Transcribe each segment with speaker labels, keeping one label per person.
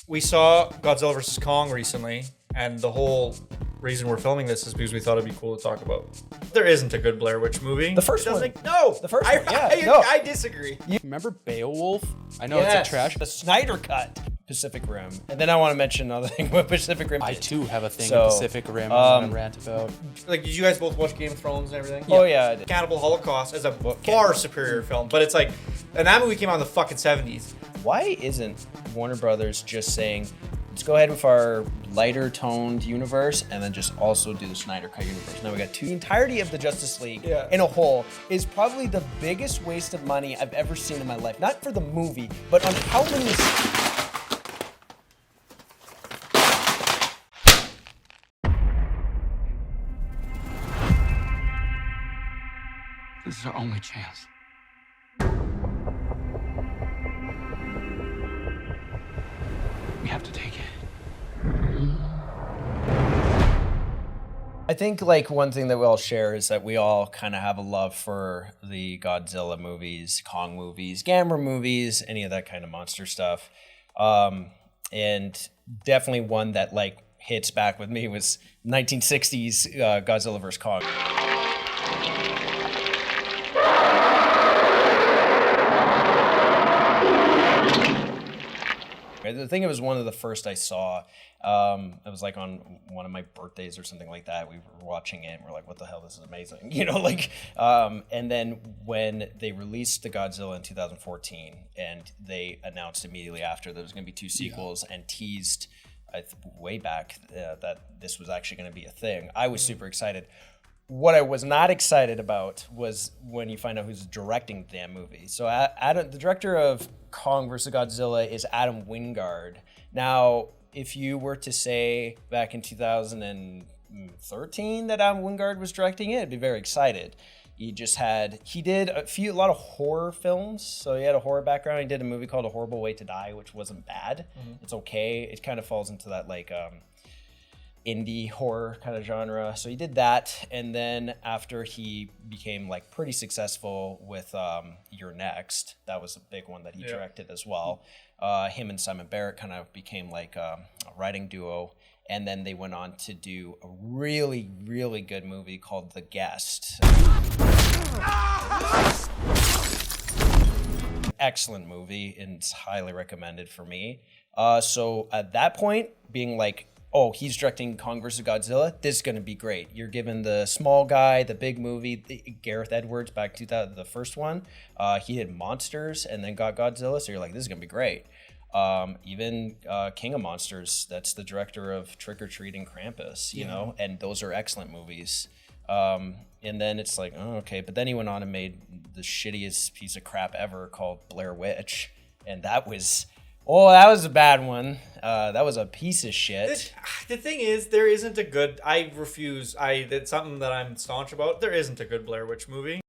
Speaker 1: We saw Godzilla vs. Kong recently, and the whole reason we're filming this is because we thought it'd be cool to talk about. There isn't a good Blair Witch movie.
Speaker 2: The first one.
Speaker 1: No!
Speaker 2: The first one, yeah.
Speaker 1: I disagree.
Speaker 3: You remember Beowulf? I know it's a trash.
Speaker 2: The Snyder Cut. Pacific Rim. And then I want to mention another thing about Pacific Rim.
Speaker 3: I too have a thing in Pacific Rim I want to rant about.
Speaker 1: Like, did you guys both watch Game of Thrones and everything?
Speaker 2: Oh yeah, I did.
Speaker 1: Cannibal Holocaust is a far superior film, but it's like, and that movie came out in the fucking 70s.
Speaker 2: Why isn't Warner Brothers just saying, let's go ahead with our lighter toned universe and then just also do the Snyder Cut universe? Now we got two. The entirety of the Justice League in a whole is probably the biggest waste of money I've ever seen in my life. Not for the movie, but on how many...
Speaker 4: This is our only chance. We have to take it.
Speaker 2: I think like one thing that we all share is that we all kind of have a love for the Godzilla movies, Kong movies, Gamera movies, any of that kind of monster stuff. And definitely one that like hits back with me was 1960s Godzilla vs. Kong. I think it was one of the first I saw. It was like on one of my birthdays or something like that. We were watching it and we're like, what the hell, this is amazing. You know, like, and then when they released the Godzilla in 2014 and they announced immediately after there was going to be two sequels and teased way back that this was actually going to be a thing, I was super excited. What I was not excited about was when you find out who's directing the damn movie. So Adam, the director of Kong vs. Godzilla is Adam Wingard. Now, if you were to say back in 2013 that Adam Wingard was directing it, I'd be very excited. He did a lot of horror films. So he had a horror background. He did a movie called A Horrible Way to Die, which wasn't bad. It's okay. It kind of falls into that like, indie horror kind of genre. So he did that. And then after he became like pretty successful with You're Next, that was a big one that he directed as well. Him and Simon Barrett kind of became like a writing duo. And then they went on to do a really, really good movie called The Guest. Excellent movie and it's highly recommended for me. So at that point, being like, oh, he's directing Kong vs. Godzilla, this is going to be great. You're given the small guy, the big movie, Gareth Edwards back 2000, the first one. He did Monsters and then got Godzilla, so you're like, this is going to be great. Even King of Monsters, that's the director of Trick or Treat and Krampus, you know, and those are excellent movies. And then it's like, oh, okay. But then he went on and made the shittiest piece of crap ever called Blair Witch. And that was... oh, that was a bad one. That was a piece of shit.
Speaker 1: The thing is, there isn't a good... I refuse. That's something that I'm staunch about. There isn't a good Blair Witch movie.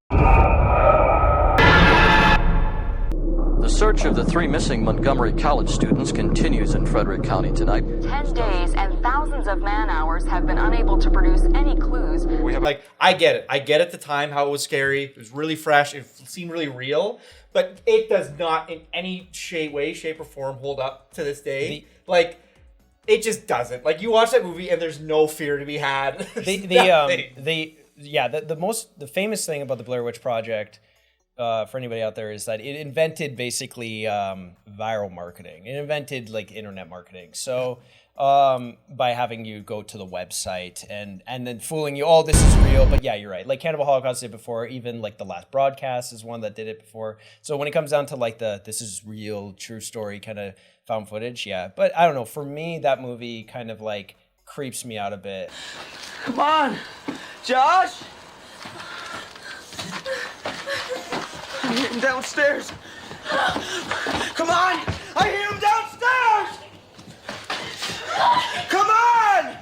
Speaker 5: The search of the 3 missing Montgomery College students continues in Frederick County tonight.
Speaker 6: 10 days and thousands of man-hours have been unable to produce any clues.
Speaker 1: We have like, I get it. I get at the time how it was scary. It was really fresh. It seemed really real. But it does not in any way, shape, or form hold up to this day. Like, it just doesn't. Like, you watch that movie and there's no fear to be had.
Speaker 2: The famous thing about the Blair Witch Project, for anybody out there, is that it invented basically viral marketing. It invented like internet marketing. So by having you go to the website and then fooling you, oh, this is real. But yeah, you're right. Like Cannibal Holocaust did before. Even like The Last Broadcast is one that did it before. So when it comes down to like this is real, true story kind of found footage, yeah. But I don't know. For me, that movie kind of like creeps me out a bit.
Speaker 4: Come on, Josh. I hear him downstairs. Come on, I hear him downstairs. Come on!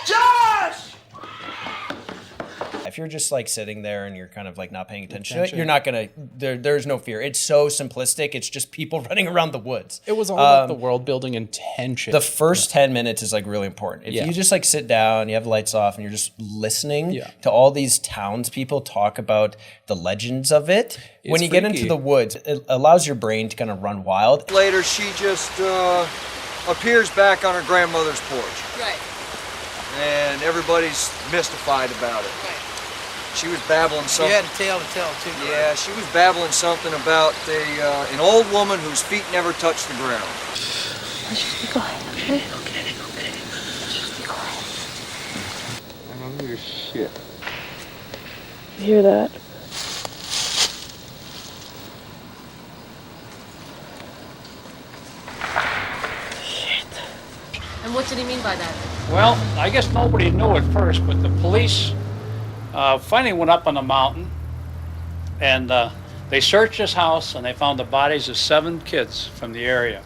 Speaker 4: Josh!
Speaker 2: if you're just like sitting there and you're kind of like not paying attention, you're not gonna. There's no fear. It's so simplistic. It's just people running around the woods.
Speaker 3: It was all about the world building and tension.
Speaker 2: The first 10 minutes is like really important. If you just like sit down, you have the lights off, and you're just listening to all these townspeople talk about the legends of it. When you get into the woods, it allows your brain to kind of run wild.
Speaker 4: Later, she just appears back on her grandmother's porch.
Speaker 7: Right.
Speaker 4: And everybody's mystified about it.
Speaker 7: Right.
Speaker 4: She was babbling something.
Speaker 7: You had a tale to tell, too.
Speaker 4: Yeah, she was babbling something about an old woman whose feet never touched the ground.
Speaker 8: Let's just be quiet, okay? Okay. Just be quiet.
Speaker 4: I don't hear shit.
Speaker 8: You hear that?
Speaker 7: And what did he mean by that?
Speaker 9: Well, I guess nobody knew at first, but the police finally went up on the mountain and they searched his house and they found the bodies of 7 kids from the area.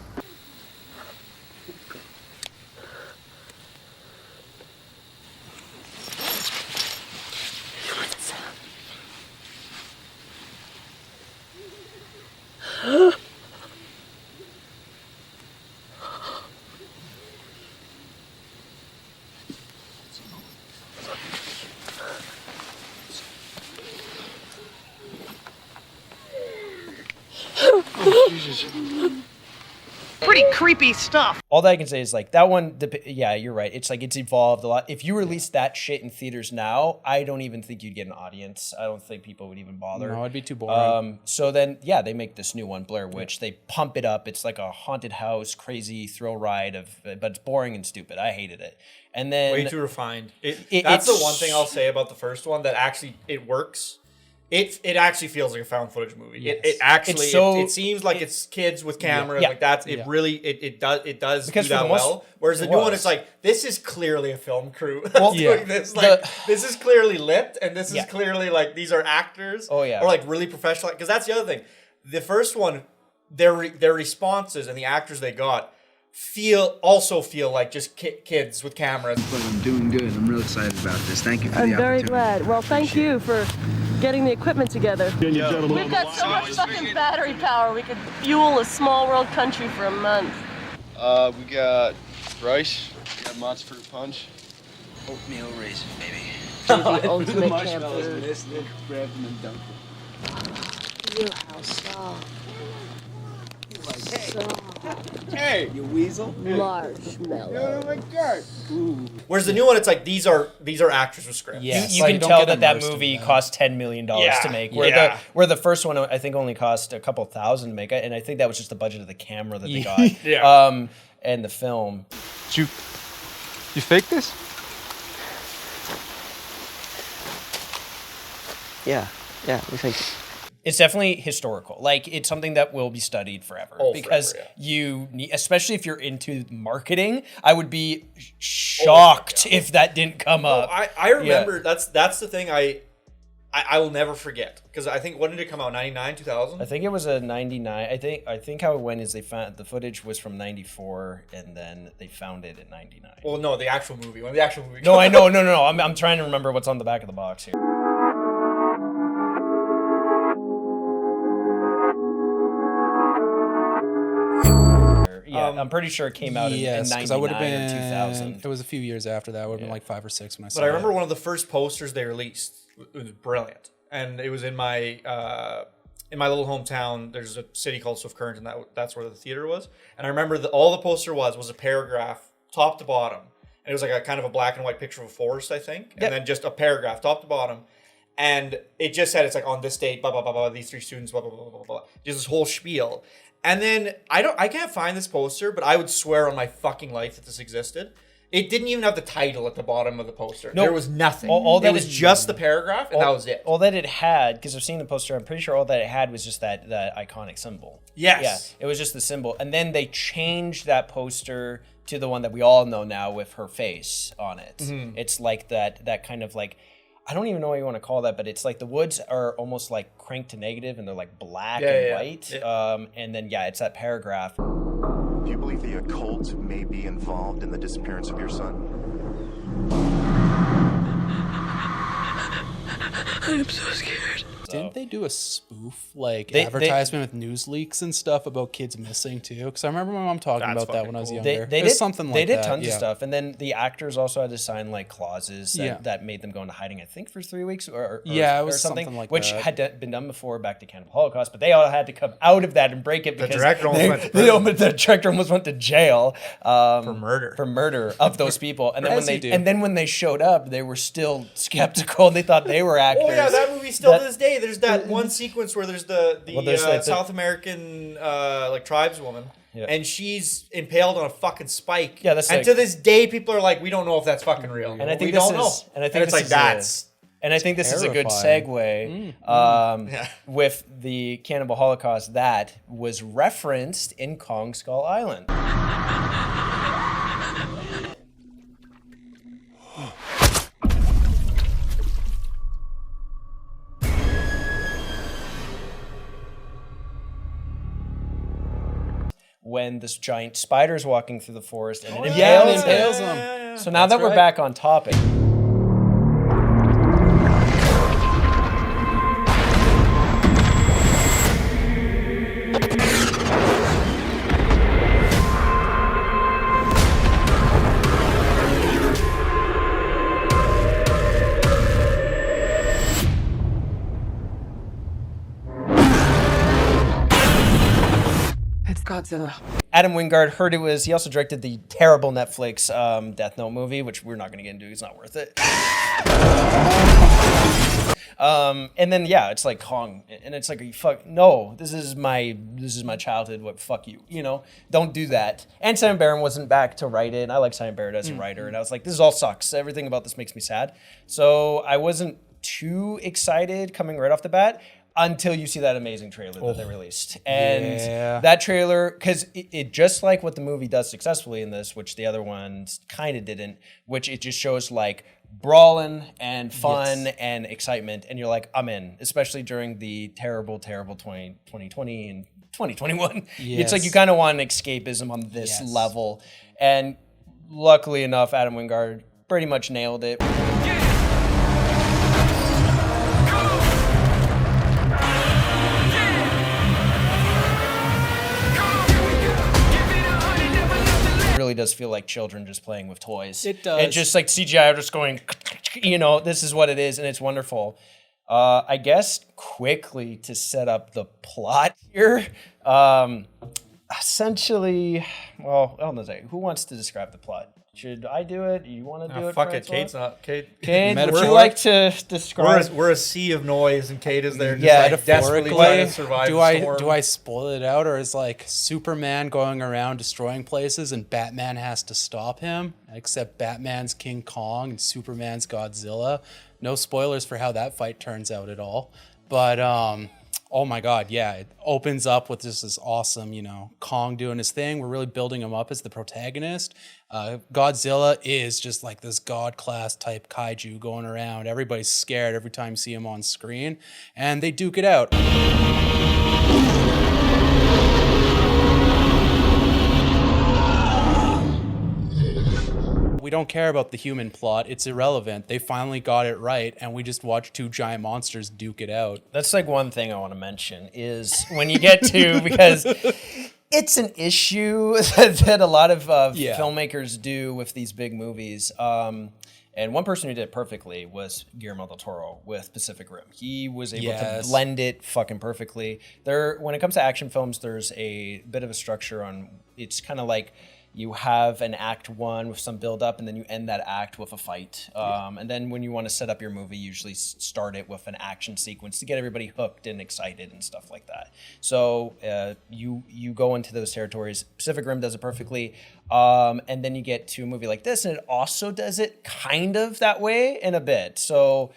Speaker 7: Pretty creepy stuff.
Speaker 2: All that I can say is like that one. Yeah, you're right. It's like it's evolved a lot. If you release that shit in theaters now, I don't even think you'd get an audience. I don't think people would even bother.
Speaker 3: No, it'd be too boring.
Speaker 2: So then, yeah, they make this new one, Blair Witch. They pump it up. It's like a haunted house, crazy thrill ride but it's boring and stupid. I hated it. And then
Speaker 1: way too refined. That's the one thing I'll say about the first one that actually it works. It actually feels like a found footage movie.
Speaker 2: Yes.
Speaker 1: It actually it seems like it's kids with cameras like that's really it does
Speaker 2: because
Speaker 1: do that well. Whereas the new one, it's like this is clearly a film crew doing this. Like this is clearly lit, and this is clearly like these are actors.
Speaker 2: Oh yeah,
Speaker 1: or like really professional. Because that's the other thing. The first one, their responses and the actors they got feel like just kids with cameras.
Speaker 10: But I'm doing good. I'm real excited about this. Thank you for the opportunity.
Speaker 8: I'm very glad. Well, thank you for getting the equipment together. We've got so much fucking battery power, we could fuel a small world country for a month.
Speaker 11: We got rice, we got monster fruit punch.
Speaker 10: Oatmeal raisins, baby.
Speaker 8: The ultimate camp food. You, how soft.
Speaker 11: Hey, you weasel.
Speaker 8: Marshmallow.
Speaker 11: Oh my god.
Speaker 1: Whereas the new one, it's like these are actors with scripts.
Speaker 2: Yes. You can tell that movie cost $10 million to make. Where the first one I think only cost a couple thousand to make, and I think that was just the budget of the camera that they got. And the film.
Speaker 11: You fake this?
Speaker 10: Yeah, we think.
Speaker 2: It's definitely historical. Like it's something that will be studied forever because you need, especially if you're into marketing, I would be shocked if that didn't come up.
Speaker 1: I remember that's the thing I will never forget because I think when did it come out? 99, 2000?
Speaker 2: I think it was a 99. I think how it went is they found the footage was from 94 and then they found it at 99.
Speaker 1: Well, no, the actual movie. When the actual movie.
Speaker 2: No, I know. No. I'm trying to remember what's on the back of the box here. Yeah, I'm pretty sure it came out in 99 or 2000.
Speaker 3: It was a few years after that. It would have been like 5 or 6 when I saw it.
Speaker 1: But I remember one of the first posters they released. It was brilliant. And it was in my little hometown. There's a city called Swift Current, and that's where the theater was. And I remember all the poster was a paragraph, top to bottom. And it was like a kind of a black and white picture of a forest, I think. And then just a paragraph, top to bottom. And it just said, it's like on this date, blah, blah, blah, blah, these 3 students, blah, blah, blah, blah, blah. Just this whole spiel. And then I can't find this poster, but I would swear on my fucking life that this existed. It didn't even have the title at the bottom of the poster. No, there was nothing. It was just the paragraph, and that was it.
Speaker 2: All that it had, because I've seen the poster, I'm pretty sure all that it had was just that iconic symbol.
Speaker 1: Yes.
Speaker 2: Yeah, it was just the symbol. And then they changed that poster to the one that we all know now with her face on it. Mm-hmm. It's like that kind of like, I don't even know what you want to call that, but it's like the woods are almost like cranked to negative and they're like black and white. Yeah. And then, it's that paragraph.
Speaker 12: Do you believe the occult may be involved in the disappearance of your son?
Speaker 8: I'm so scared.
Speaker 3: Didn't they do a spoof advertisement with news leaks and stuff about kids missing too? Because I remember my mom talking about that when I was younger.
Speaker 2: They
Speaker 3: It was
Speaker 2: did
Speaker 3: something like
Speaker 2: They did
Speaker 3: that,
Speaker 2: tons of
Speaker 3: yeah.
Speaker 2: stuff, and then the actors also had to sign like clauses that,
Speaker 3: Yeah.
Speaker 2: that made them go into hiding. I think for 3 weeks or
Speaker 3: Yeah, it
Speaker 2: or
Speaker 3: was something like
Speaker 2: which
Speaker 3: that.
Speaker 2: had been done before back to Cannibal Holocaust, but they all had to come out of that and break it because
Speaker 1: director almost went to prison.
Speaker 2: the director almost went to jail
Speaker 1: For murder
Speaker 2: of those people. And then
Speaker 3: As you do.
Speaker 2: when they showed up, they were still skeptical. They thought they were actors.
Speaker 1: Oh yeah, that movie still to this day. There's that one sequence where there's the South American like tribeswoman, and she's impaled on a fucking spike.
Speaker 2: Yeah, that's
Speaker 1: and
Speaker 2: like-
Speaker 1: to this day, people are like, we don't know if that's fucking real.
Speaker 2: And I think
Speaker 1: we
Speaker 2: this
Speaker 1: don't know.
Speaker 2: is, and I think
Speaker 1: it's
Speaker 2: this
Speaker 1: like
Speaker 2: is
Speaker 1: that's.
Speaker 2: And I think this is a good
Speaker 3: Terrifying.
Speaker 2: segue with the Cannibal Holocaust that was referenced in Kong Skull Island. When this giant spider's walking through the forest and it impales
Speaker 3: him.
Speaker 2: So now that we're back on topic.
Speaker 8: It's Godzilla.
Speaker 2: Adam Wingard heard it was. He also directed the terrible Netflix Death Note movie, which we're not going to get into. It's not worth it. And then it's like Kong, and it's like, fuck no, this is my childhood. What fuck you, don't do that. And Simon Barron wasn't back to write it. And I like Simon Barron as a writer, and I was like, this all sucks. Everything about this makes me sad. So I wasn't too excited coming right off the bat. Until you see that amazing trailer that they released. And that trailer, because it just like what the movie does successfully in this, which the other ones kind of didn't, which it just shows like brawling and fun and excitement. And you're like, I'm in, especially during the terrible 2020 and 2021. It's like you kind of want an escapism on this level. And luckily enough, Adam Wingard pretty much nailed it. Really does feel like children just playing with toys.
Speaker 3: It does.
Speaker 2: It's just like CGI just going, this is what it is, and it's wonderful. I guess quickly to set up the plot here. Essentially, well, I don't know. Who wants to describe the plot? Should I do it? You want to do it?
Speaker 1: Fuck
Speaker 2: Francois?
Speaker 1: it, Kate's not. Kate,
Speaker 2: would you like to describe?
Speaker 1: We're a sea of noise, and Kate is there.
Speaker 3: Metaphorically,
Speaker 1: trying to survive
Speaker 3: do
Speaker 1: the storm.
Speaker 3: I spoil it out, or is like Superman going around destroying places and Batman has to stop him? Except Batman's King Kong and Superman's Godzilla. No spoilers for how that fight turns out at all. But oh my God, yeah, it opens up with just this awesome, Kong doing his thing. We're really building him up as the protagonist. Godzilla is just like this God-class type kaiju going around. Everybody's scared every time you see him on screen, and they duke it out. We don't care about the human plot. It's irrelevant. They finally got it right, and we just watched two giant monsters duke it out.
Speaker 2: That's like one thing I want to mention is when you get to, because it's an issue that a lot of filmmakers do with these big movies. And one person who did it perfectly was Guillermo del Toro with Pacific Rim. He was able to blend it fucking perfectly. When it comes to action films, there's a bit of a structure on, it's kind of like, you have an act one with some build up, and then you end that act with a fight. And then when you want to set up your movie, you usually start it with an action sequence to get everybody hooked and excited and stuff like that. So you go into those territories. Pacific Rim does it perfectly. And then you get to a movie like this, and it also does it kind of that way in a bit. So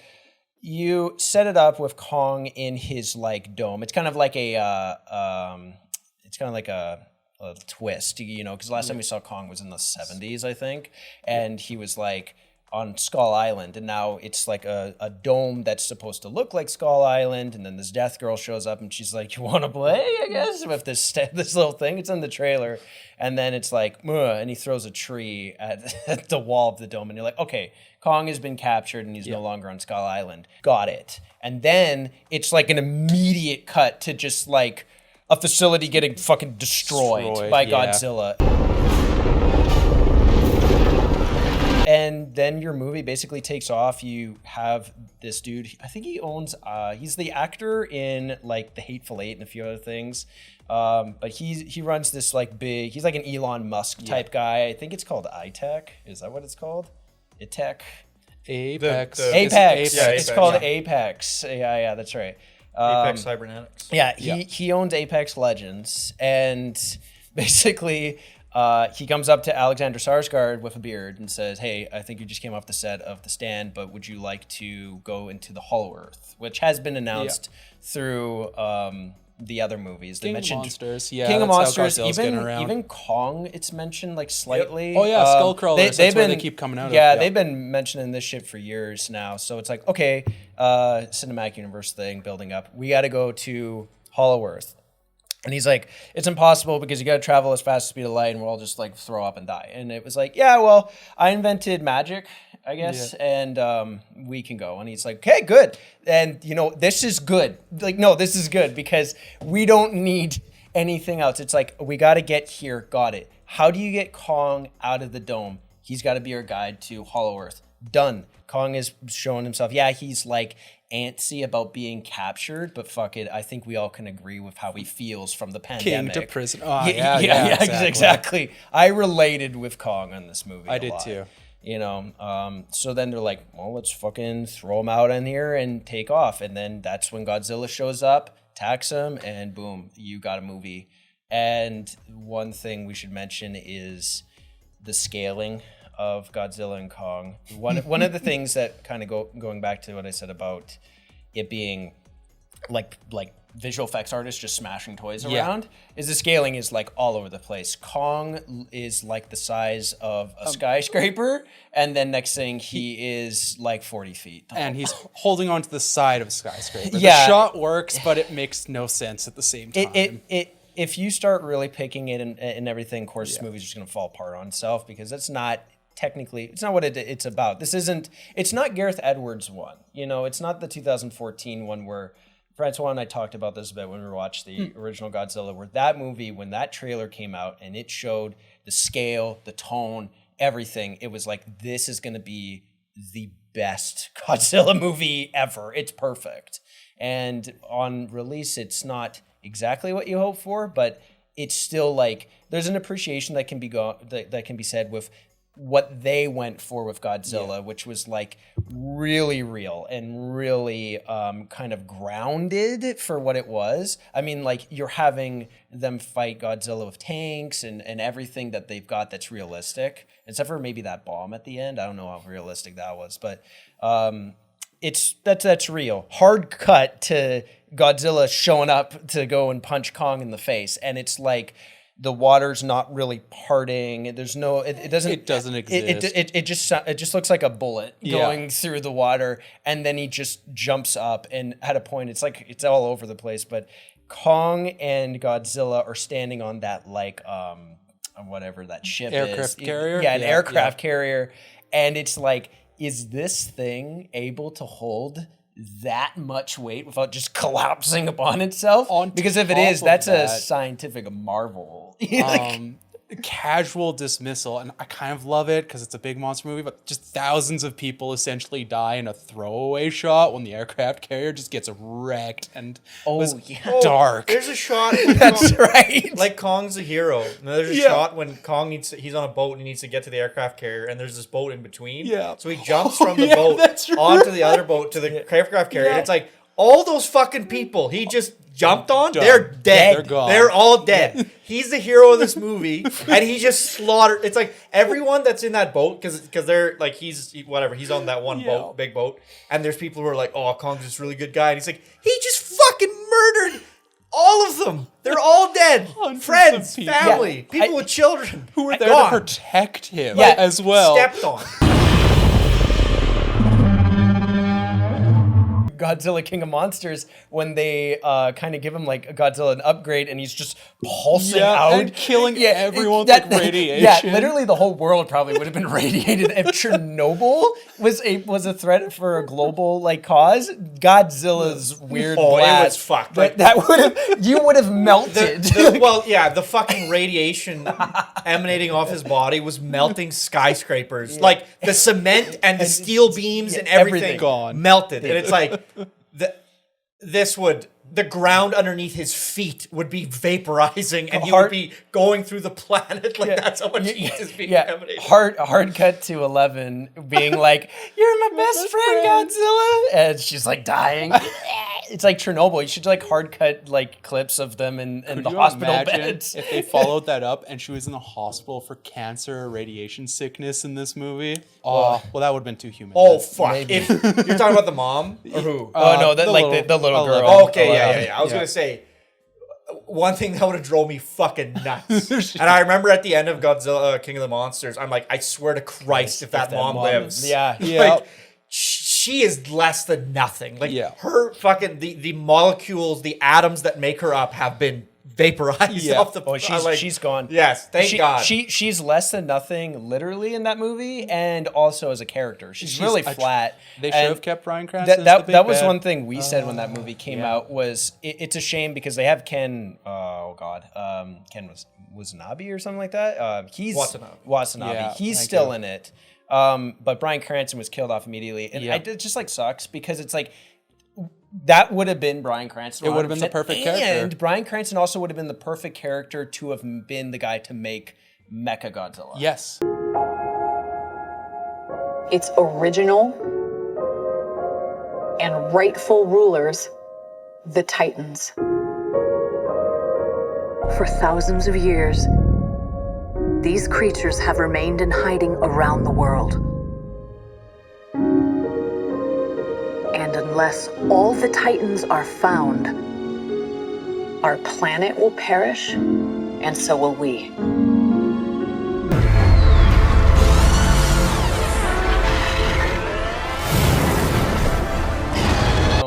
Speaker 2: you set it up with Kong in his like dome. It's kind of like a twist, because last time we saw Kong was in the 70s, I think, and he was like on Skull Island, and now it's like a dome that's supposed to look like Skull Island, and then this death girl shows up and she's like, you want to play, I guess, with this little thing. It's in the trailer, and then it's like, and he throws a tree at the wall of the dome, and you're like, okay, Kong has been captured and he's no longer on Skull Island. Got it. And then it's like an immediate cut to just like a facility getting fucking destroyed by Godzilla. And then your movie basically takes off. You have this dude, I think he owns, he's the actor in like The Hateful Eight and a few other things. But he runs this like big, he's like an Elon Musk type guy. I think it's called iTech. Is that what it's called? Apex.
Speaker 3: Apex.
Speaker 2: Apex.
Speaker 1: Yeah,
Speaker 2: it's called Apex. Yeah, that's right.
Speaker 1: Apex Cybernetics.
Speaker 2: Yeah, he owns Apex Legends, and basically he comes up to Alexander Skarsgård with a beard and says, hey, I think you just came off the set of The Stand, but would you like to go into the Hollow Earth, which has been announced through the other movies.
Speaker 3: King of Monsters. Yeah,
Speaker 2: King of Monsters.
Speaker 3: Even
Speaker 2: Even Kong, it's mentioned like slightly.
Speaker 3: Oh yeah, Skullcrawlers. That's where they keep coming out of.
Speaker 2: Yeah, they've been mentioning this shit for years now. So it's like, okay, cinematic universe thing building up. We got to go to Hollow Earth. And he's like, it's impossible because you got to travel as fast as the speed of light and we'll all just like throw up and die. And it was like, yeah, well, I invented magic, I guess, and we can go. And he's like, okay, good. And, you know, this is good. Like, no, this is good because we don't need anything else. It's like, we got to get here. Got it. How do you get Kong out of the dome? He's got to be our guide to Hollow Earth. Done. Kong is showing himself. Yeah, he's like antsy about being captured, but fuck it. I think we all can agree with how he feels from the pandemic.
Speaker 3: King to prison.
Speaker 2: Oh, yeah, exactly. I related with Kong on this movie.
Speaker 3: I did too.
Speaker 2: You know, so then they're like, well, let's fucking throw him out in here and take off. And then that's when Godzilla shows up, attacks him, and boom, you got a movie. And one thing we should mention is the scaling of Godzilla and Kong. One of the things that kind of going back to what I said about it being like visual effects artists just smashing toys around is the scaling is like all over the place. Kong is like the size of a skyscraper, and then next thing he is like 40 feet tall.
Speaker 3: And he's holding onto the side of a skyscraper.
Speaker 2: Yeah.
Speaker 3: The shot works, but it makes no sense at the same time.
Speaker 2: If you start really picking it and everything, of course, this movie's just going to fall apart on itself because it's not technically, it's not what it's about. It's not Gareth Edwards one. You know, it's not the 2014 one where Francois and I talked about this a bit when we watched the original Godzilla, where that movie, when that trailer came out and it showed the scale, the tone, everything, it was like, this is going to be the best Godzilla movie ever. It's perfect. And on release, it's not exactly what you hope for, but it's still like, there's an appreciation that can be that can be said with what they went for with Godzilla, which was like really real and really kind of grounded for what it was. I mean, like you're having them fight Godzilla with tanks and everything that they've got that's realistic, except for maybe that bomb at the end. I don't know how realistic that was, but that's real. Hard cut to Godzilla showing up to go and punch Kong in the face, and it's like the water's not really parting. There's no, it doesn't exist. It just looks like a bullet going through the water, and then he just jumps up. And at a point, it's like it's all over the place. But Kong and Godzilla are standing on that like whatever that ship
Speaker 3: aircraft carrier.
Speaker 2: Yeah, an aircraft carrier, and it's like, is this thing able to hold that much weight without just collapsing upon itself? Because if it is, that's a scientific marvel.
Speaker 3: Casual dismissal, and I kind of love it because it's a big monster movie, but just thousands of people essentially die in a throwaway shot when the aircraft carrier just gets wrecked and dark.
Speaker 1: There's a shot.
Speaker 2: That's right.
Speaker 1: Like Kong's a hero. And there's a shot when Kong he's on a boat and he needs to get to the aircraft carrier, and there's this boat in between. Yeah. So he jumps from the boat onto the other boat to the aircraft carrier, and it's like all those fucking people he just jumped on, they're dead. They're gone. They're all dead. He's the hero of this movie, and he just slaughtered. It's like everyone that's in that boat, because they're like, he's on that one boat, big boat, and there's people who are like, oh, Kong's this really good guy, and he's like, he just fucking murdered all of them. They're all dead. Friends, family, people with children
Speaker 3: who were there to protect him as well.
Speaker 1: Stepped on.
Speaker 2: Godzilla King of Monsters when they kind of give him like Godzilla an upgrade and he's just pulsing out
Speaker 3: and killing everyone with like radiation.
Speaker 2: Yeah, literally the whole world probably would have been radiated. If Chernobyl was a threat for a global like cause, Godzilla's weird blast,
Speaker 1: it was fucked.
Speaker 2: That would have you would have melted.
Speaker 1: The fucking radiation emanating off his body was melting skyscrapers. Like the cement and the steel beams and everything
Speaker 3: gone.
Speaker 1: melted. And it's like the ground underneath his feet would be vaporizing and he would be going through the planet. Like that's how much heat is being emanated.
Speaker 2: Hard cut to 11 being like, "You're my best friend, Godzilla," and she's like dying. It's like Chernobyl. You should like hard cut like clips of them in the hospital beds.
Speaker 3: If they followed that up and she was in the hospital for cancer or radiation sickness in this movie, well, that would have been too human.
Speaker 1: Oh fuck! Maybe. If you're talking about the mom or who?
Speaker 2: The little girl.
Speaker 1: Oh, okay, yeah. I was gonna say one thing that would have drove me fucking nuts. And I remember at the end of Godzilla King of the Monsters, I'm like, I swear to Christ, if that mom lives, like, she is less than nothing. Like her fucking the molecules, the atoms that make her up have been vaporized off the.
Speaker 2: Oh, she's gone.
Speaker 1: Yes, thank God.
Speaker 2: She's less than nothing, literally in that movie, and also as a character, she's really flat.
Speaker 3: They should have kept Bryan Cranston.
Speaker 2: That was one thing we said when that movie came out. Was it's a shame because they have Ken. Ken was Watanabe or something like that. He's Watanabe.
Speaker 1: Yeah,
Speaker 2: he's still in it. But Bryan Cranston was killed off immediately, and it just like sucks because it's like. That would have been Bryan Cranston.
Speaker 3: It would have been the perfect character.
Speaker 2: And Bryan Cranston also would have been the perfect character to have been the guy to make Mecha Godzilla.
Speaker 3: Yes.
Speaker 13: Its original and rightful rulers, the Titans. For thousands of years, these creatures have remained in hiding around the world. And unless all the Titans are found, our planet will perish, and so will we.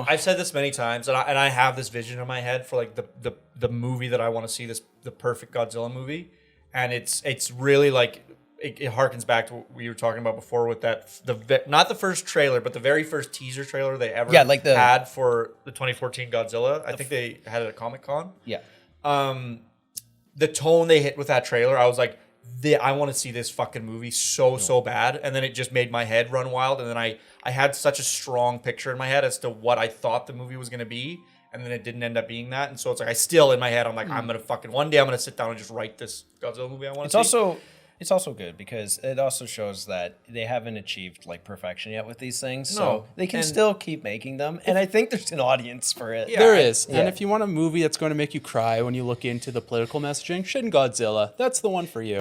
Speaker 1: I've said this many times, and I have this vision in my head for like the movie that I want to see, the perfect Godzilla movie, and it's really like. It harkens back to what we were talking about before with that not the first trailer, but the very first teaser trailer they ever had for the 2014 Godzilla. I think they had it at Comic-Con.
Speaker 2: Yeah.
Speaker 1: The tone they hit with that trailer, I was like, I want to see this fucking movie so bad. And then it just made my head run wild. And then I had such a strong picture in my head as to what I thought the movie was going to be. And then it didn't end up being that. And so it's like, in my head, I'm like, I'm going to fucking, one day I'm going to sit down and just write this Godzilla movie I want to see.
Speaker 2: It's also good because it also shows that they haven't achieved like perfection yet with these things, so they can still keep making them. And I think there's an audience for it.
Speaker 3: Yeah, there is. Yeah. And if you want a movie that's going to make you cry when you look into the political messaging, Shin Godzilla, that's the one for you.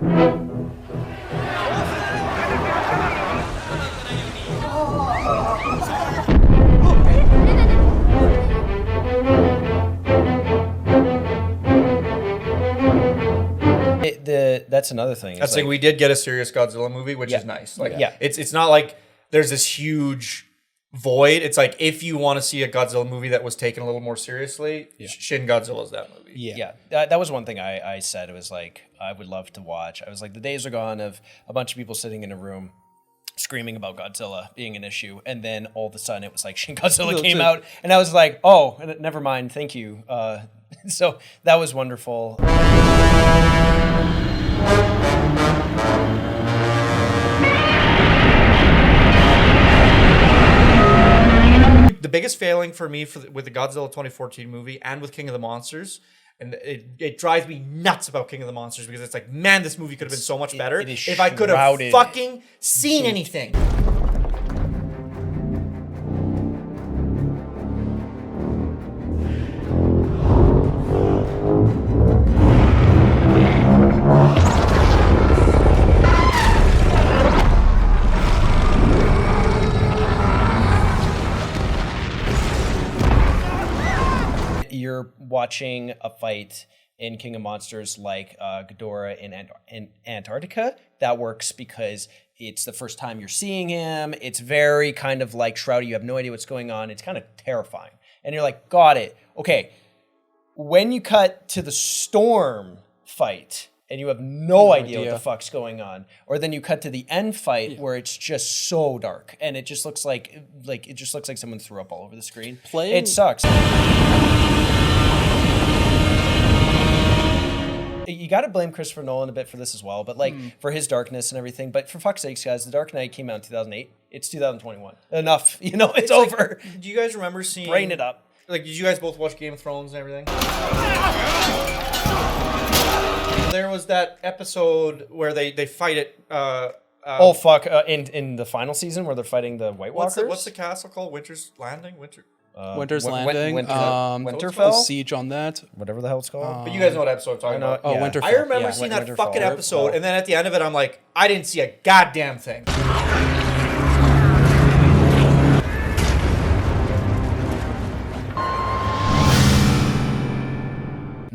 Speaker 2: That's another thing.
Speaker 1: That's like we did get a serious Godzilla movie, which is nice. Like, it's not like there's this huge void. It's like if you want to see a Godzilla movie that was taken a little more seriously, Shin Godzilla's that movie.
Speaker 2: Yeah. That was one thing I said. It was like I would love to watch. I was like the days are gone of a bunch of people sitting in a room screaming about Godzilla being an issue, and then all of a sudden it was like Shin Godzilla came out, and I was like, oh, never mind, thank you. So that was wonderful.
Speaker 1: The biggest failing for me with the Godzilla 2014 movie and with King of the Monsters, and it drives me nuts about King of the Monsters because it's like, man, this movie could have been so much better if I could have fucking seen anything.
Speaker 2: You're watching a fight in King of Monsters, like Ghidorah in Antarctica. That works because it's the first time you're seeing him. It's very kind of like shrouded. You have no idea what's going on. It's kind of terrifying. And you're like, got it. Okay. When you cut to the storm fight and you have no idea what the fuck's going on, or then you cut to the end fight where it's just so dark and it just looks like someone threw up all over the screen. It sucks. You got to blame Christopher Nolan a bit for this as well, but like for his darkness and everything. But for fuck's sakes, guys, The Dark Knight came out in 2008. It's 2021. Enough. You know, it's over.
Speaker 1: Like, do you guys remember seeing...
Speaker 2: Brain it up.
Speaker 1: Like, did you guys both watch Game of Thrones and everything? There was that episode where they fight it.
Speaker 2: In the final season where they're fighting the White Walkers.
Speaker 1: What's the castle called? Winter's Landing.
Speaker 3: Winter's Landing.
Speaker 2: Winterfell.
Speaker 3: The siege on that.
Speaker 2: Whatever the hell it's called.
Speaker 1: But you guys know what episode I'm talking about.
Speaker 3: Oh, yeah. Winterfell.
Speaker 1: I remember seeing that fucking episode, and then at the end of it, I'm like, I didn't see a goddamn thing.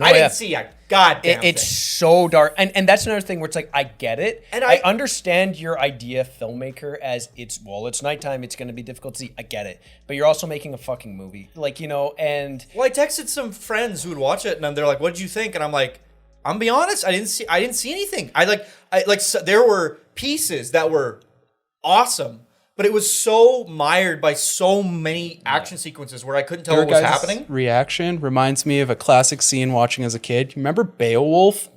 Speaker 1: I didn't see a goddamn thing.
Speaker 2: It's so dark. And that's another thing where it's like, I get it. And I understand your idea, filmmaker, as it's nighttime, it's going to be difficult to see. I get it. But you're also making a fucking movie. Like, you know, and...
Speaker 1: Well, I texted some friends who would watch it, and they're like, what did you think? And I'm like, I'm gonna be honest, I didn't see anything. So there were pieces that were awesome, but it was so mired by so many action sequences where I couldn't tell what was happening.
Speaker 3: Reaction reminds me of a classic scene watching as a kid. You remember Beowulf?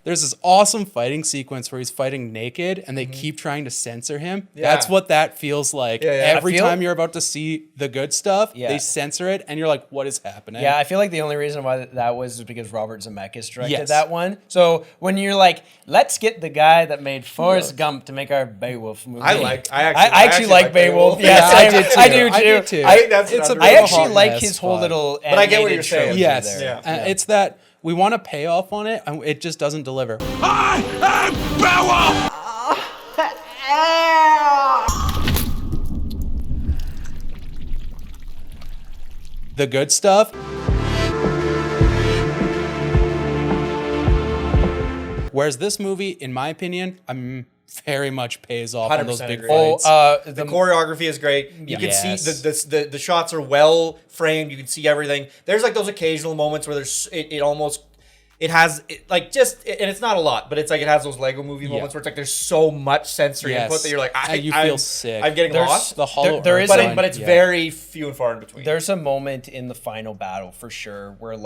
Speaker 3: There's this awesome fighting sequence where he's fighting naked and they keep trying to censor him. Yeah. That's what that feels like. Every time you're about to see the good stuff, they censor it and you're like, what is happening?
Speaker 2: Yeah, I feel like the only reason why that was because Robert Zemeckis directed that one. So when you're like, let's get the guy that made Forrest Gump to make our Beowulf movie.
Speaker 1: I
Speaker 2: actually like Beowulf.
Speaker 3: Yes, I do too.
Speaker 2: I actually like his whole little
Speaker 1: but I get what you're saying.
Speaker 3: Yes. It's that we want to pay off on it, and it just doesn't deliver.
Speaker 4: I am Beowulf!
Speaker 3: The good stuff. Whereas this movie, in my opinion, very much pays off on those big fights.
Speaker 1: The choreography is great. You can see the shots are well framed. You can see everything. There's like those occasional moments where there's and it's not a lot, but it's like it has those Lego movie moments where it's like there's so much sensory input that you're like,
Speaker 3: you feel sick.
Speaker 1: I'm getting lost.
Speaker 3: The hollow
Speaker 1: but it's very few and far in between.
Speaker 2: There's a moment in the final battle for sure where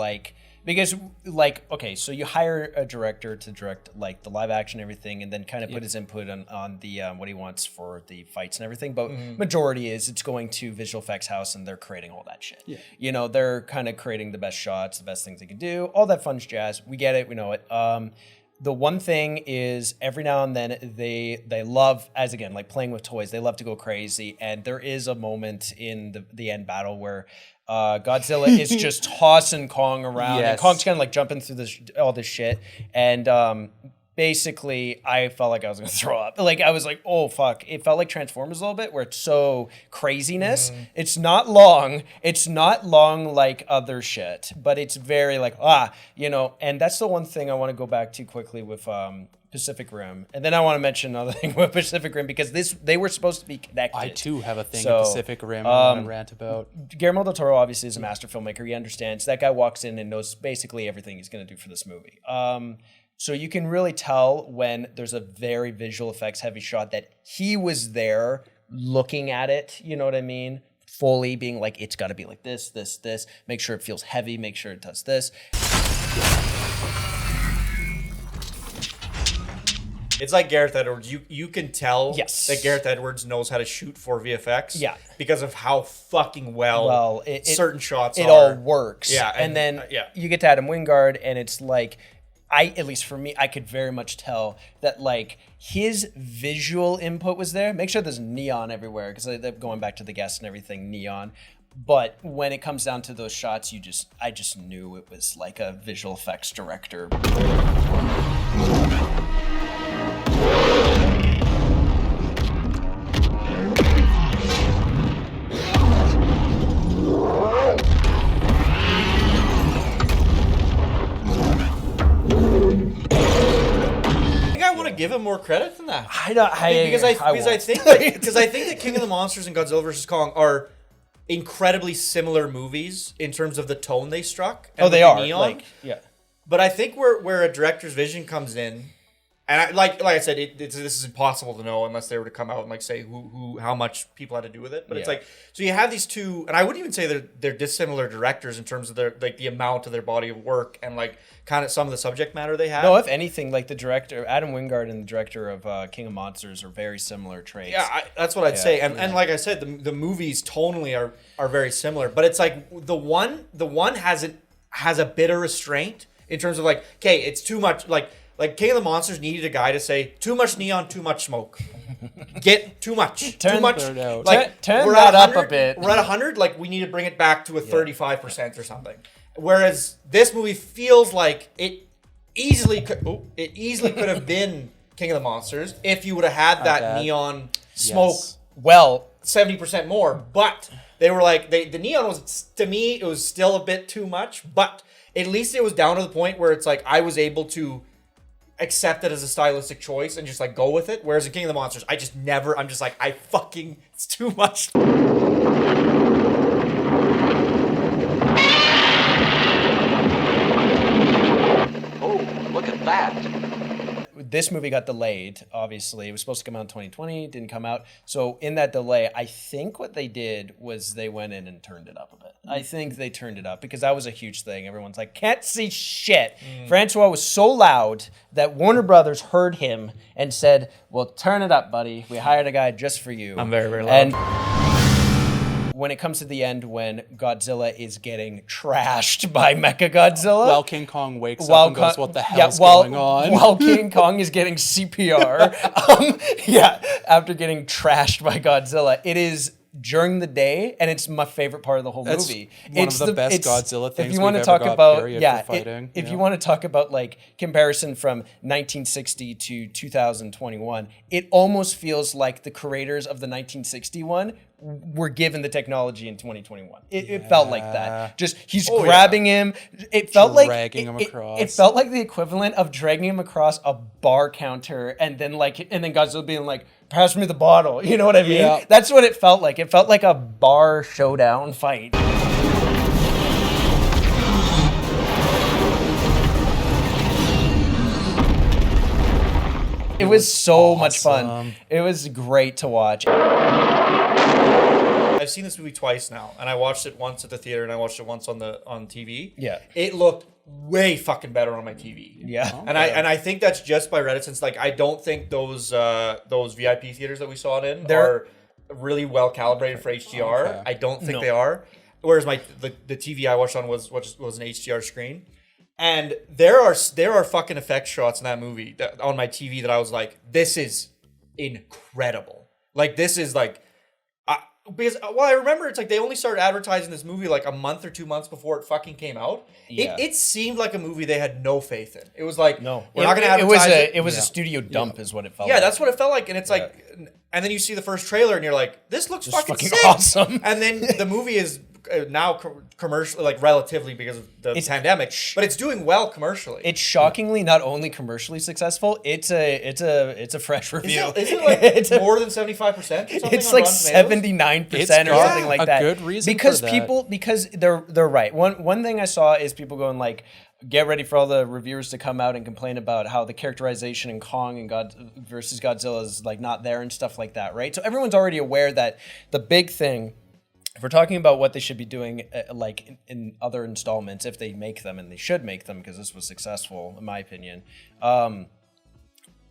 Speaker 2: so you hire a director to direct like the live action and everything, and then kind of put his input on the what he wants for the fights and everything. But majority is it's going to visual effects house and they're creating all that shit. Yeah. You know, they're kind of creating the best shots, the best things they can do, all that fun jazz. We get it, we know it. The one thing is every now and then they love, as again, like playing with toys, they love to go crazy. And there is a moment in the end battle where Godzilla is just tossing Kong around, and Kong's kind of like jumping through all this shit, and basically I felt like I was gonna throw up. Like I was like, oh fuck! It felt like Transformers a little bit, where it's so craziness. It's not long like other shit, but it's very like and that's the one thing I want to go back to quickly with Pacific Rim, and then I want to mention another thing with Pacific Rim because they were supposed to be connected.
Speaker 3: I too have a thing with Pacific Rim I want to rant about.
Speaker 2: Guillermo del Toro obviously is a master filmmaker. He understands. That guy walks in and knows basically everything he's going to do for this movie. So you can really tell when there's a very visual effects heavy shot that he was there looking at it. You know what I mean? Fully being like, it's got to be like this, this, this. Make sure it feels heavy. Make sure it does this.
Speaker 1: It's like Gareth Edwards. You can tell that Gareth Edwards knows how to shoot for VFX. Yeah. Because of how fucking well certain shots are.
Speaker 2: It all works.
Speaker 1: Yeah.
Speaker 2: And then you get to Adam Wingard and it's like, at least for me, I could very much tell that like his visual input was there. Make sure there's neon everywhere because they're going back to the guests and everything, neon. But when it comes down to those shots, I just knew it was like a visual effects director.
Speaker 1: him more credit than that.
Speaker 2: Because
Speaker 1: I think that King of the Monsters and Godzilla vs. Kong are incredibly similar movies in terms of the tone they struck. And
Speaker 2: they are.
Speaker 1: Neon. But I think where a director's vision comes in, and like I said, this is impossible to know unless they were to come out and like say how much people had to do with it. But it's like, so you have these two, and I wouldn't even say they're dissimilar directors in terms of their like the amount of their body of work and like kind of some of the subject matter they have.
Speaker 2: No, if anything, like the director Adam Wingard and the director of King of Monsters are very similar traits.
Speaker 1: Yeah, that's what I'd say. And like I said, the movies tonally are very similar. But it's like the one has a bit of restraint in terms of like, okay, it's too much like King of the Monsters needed a guy to say too much neon, too much smoke. Get too much. Too much. Like,
Speaker 2: turn that up a bit.
Speaker 1: We're at 100, like we need to bring it back to a 35% or something. Whereas this movie feels like it easily could have been King of the Monsters if you would have had that neon smoke.
Speaker 2: Well,
Speaker 1: 70% more, but they were like the neon was, to me, it was still a bit too much, but at least it was down to the point where it's like I was able to accept it as a stylistic choice and just like go with it. Whereas in King of the Monsters, I'm just like, it's too much.
Speaker 5: Oh, look at that.
Speaker 2: This movie got delayed, obviously. It was supposed to come out in 2020, didn't come out. So in that delay, I think what they did was they went in and turned it up a bit. I think they turned it up because that was a huge thing. Everyone's like, can't see shit. Francois was so loud that Warner Brothers heard him and said, well, turn it up, buddy. We hired a guy just for you.
Speaker 1: I'm very, very loud.
Speaker 2: And when it comes to the end, when Godzilla is getting trashed by Mechagodzilla.
Speaker 3: While King Kong wakes up and goes, what the hell's going on?
Speaker 2: While King Kong is getting CPR. After getting trashed by Godzilla. It is during the day, and it's my favorite part of the whole movie.
Speaker 3: One of the best Godzilla things
Speaker 2: if you want
Speaker 3: we've
Speaker 2: to talk
Speaker 3: ever
Speaker 2: about,
Speaker 3: got, period, for fighting.
Speaker 2: If you want to talk about like comparison from 1960 to 2021, it almost feels like the creators of the 1961 were given the technology in 2021. It felt like that. Just he's grabbing him. It felt
Speaker 3: dragging him across.
Speaker 2: It felt like the equivalent of dragging him across a bar counter and then Godzilla being like, pass me the bottle. You know what I mean?
Speaker 3: Yeah.
Speaker 2: That's what it felt like. It felt like a bar showdown fight. It was so much fun. It was great to watch.
Speaker 1: I've seen this movie twice now, and I watched it once at the theater, and I watched it once on TV.
Speaker 2: Yeah,
Speaker 1: it looked way fucking better on my TV.
Speaker 2: Yeah,
Speaker 1: and I think that's just by reticence. Like, I don't think those VIP theaters that we saw it in are really well calibrated for HDR. Okay. I don't think they are. Whereas the TV I watched on was an HDR screen. And there are fucking effect shots in that movie on my TV that I was like, this is incredible. Like, this is like, because I remember it's like they only started advertising this movie like a month or 2 months before it fucking came out. Yeah. It seemed like a movie they had no faith in. It was like, no, we're not going to advertise it.
Speaker 2: It was a studio dump is what it felt like.
Speaker 1: Yeah, that's what it felt like. And it's like, and then you see the first trailer and you're like, this looks fucking sick.
Speaker 2: Awesome.
Speaker 1: And then the movie is now commercial, like relatively because of the pandemic, but it's doing well commercially.
Speaker 2: It's shockingly not only commercially successful. It's a fresh review.
Speaker 1: Is it like it's more than 75%?
Speaker 2: It's like 79% or something like that.
Speaker 3: A good reason
Speaker 2: because
Speaker 3: for that.
Speaker 2: because they're right. One thing I saw is people going like, get ready for all the reviewers to come out and complain about how the characterization in Kong and versus Godzilla is like not there and stuff like that, right? So everyone's already aware that the big thing. If we're talking about what they should be doing, like in other installments, if they make them, and they should make them because this was successful, in my opinion,